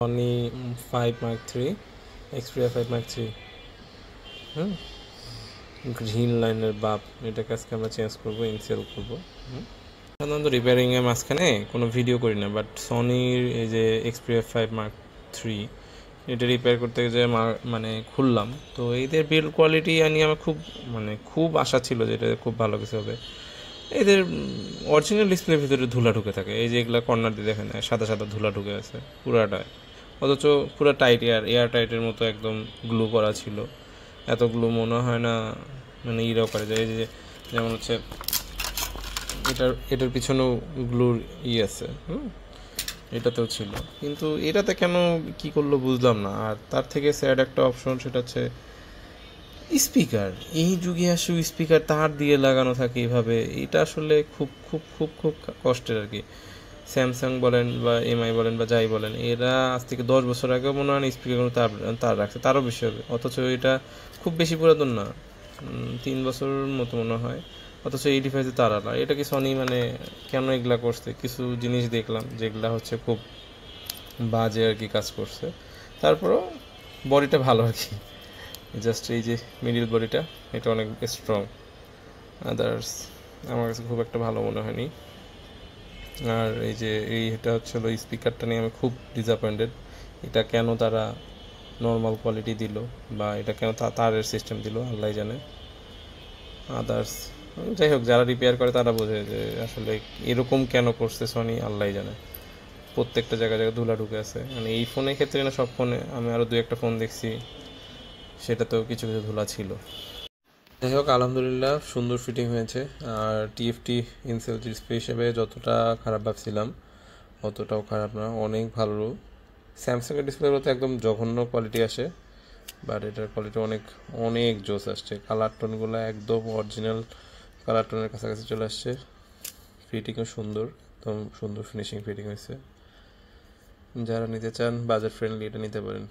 Sony 5 Mark 3 Xperia 5 Mark 3 হুম green লাইনের বাপ এটাকে আজকে আমরা চেঞ্জ করবো, ইনসেল করবো। সাধারণত রিপেয়ারিংয়ের মাঝখানে কোনো ভিডিও করি না, বাট সনির এই যে Xperia 5 Mark 3 এটা রিপেয়ার করতে যে মানে খুললাম, তো এদের বিল্ড কোয়ালিটি নিয়ে আমার খুব আশা ছিল যে এটা খুব ভালো কিছু হবে। এদের অরিজিনাল ডিসপ্লের ভিতরে ধুলা ঢুকে থাকে, এই যে এগুলো কর্নার দিয়ে দেখেন সাদা সাদা ধুলা ঢুকে আছে পুরাটায়, অথচ পুরো টাইট এয়ার টাইটের মতো একদম গ্লু করা ছিল। এত গ্লু মনে হয় না মানে ইরাও করে যায়। এই যে যেমন হচ্ছে এটার পিছনেও গ্লুর আছে, এটাতেও ছিল, কিন্তু এটাতে কেন কি করলো বুঝলাম না। আর তার থেকে স্যাড একটা অপশন, সেটা হচ্ছে স্পিকার। এই যুগে আসে স্পিকার তার দিয়ে লাগানো থাকে এইভাবে, এটা আসলে খুব খুব খুব খুব কষ্টের আর কি। স্যামসাং বলেন বা এমআই বলেন বা যাই বলেন, এরা আজ থেকে 10 বছর আগেও মনে হয় স্পিকারগুলো তার রাখছে, তারও বেশি হবে, অথচ এটা খুব বেশি পুরাতন না, 3 বছর মতো মনে হয়, অথচ এই ডিভাইসে তার আলা। এটা কি সনি মানে কেন এগুলা করছে? কিছু জিনিস দেখলাম যেগুলা হচ্ছে খুব বাজে আর কি কাজ করছে। তারপরও বডিটা ভালো আর কি, জাস্ট এই যে মিডিল বডিটা এটা অনেক স্ট্রং। আদার্স আমার কাছে খুব একটা ভালো মনে হয়নি। আর এই যে এটা হচ্ছিলো স্পিকারটা নিয়ে আমি খুব ডিসঅ্যাপয়েন্টেড। এটা কেন তারা নর্মাল কোয়ালিটি দিল, বা এটা কেন তারের সিস্টেম দিল আল্লাহ জানে। আদার্স যাই হোক, যারা রিপেয়ার করে তারা বোঝে যে আসলে এরকম কেন করছে সনি, আল্লাহ জানে। প্রত্যেকটা জায়গায় জায়গায় ধুলা ঢুকে আছে, মানে এই ফোনের ক্ষেত্রে না, সব ফোনে। আমি আরও 2-1টা ফোন দেখছি, সেটাতেও কিছু কিছু ধুলা ছিল। যাই হোক, আলহামদুলিল্লাহ সুন্দর ফিটিং হয়েছে। আর টিএফটি ইনসেল ডিসপ্লে হিসেবে যতটা খারাপ ভাবছিলাম অতটাও খারাপ না, অনেক ভালো। স্যামসাংয়ের ডিসপ্লেগুলোতে একদম জঘন্য কোয়ালিটি আসে, বাট এটার কোয়ালিটি অনেক অনেক জোস আসছে। কালার টোনগুলো একদম অরিজিনাল কালার টোনের কাছাকাছি চলে আসছে। ফিটিংও সুন্দর, একদম সুন্দর ফিনিশিং ফিটিং হয়েছে। যারা নিতে চান বাজেট ফ্রেন্ডলি এটা নিতে পারেন।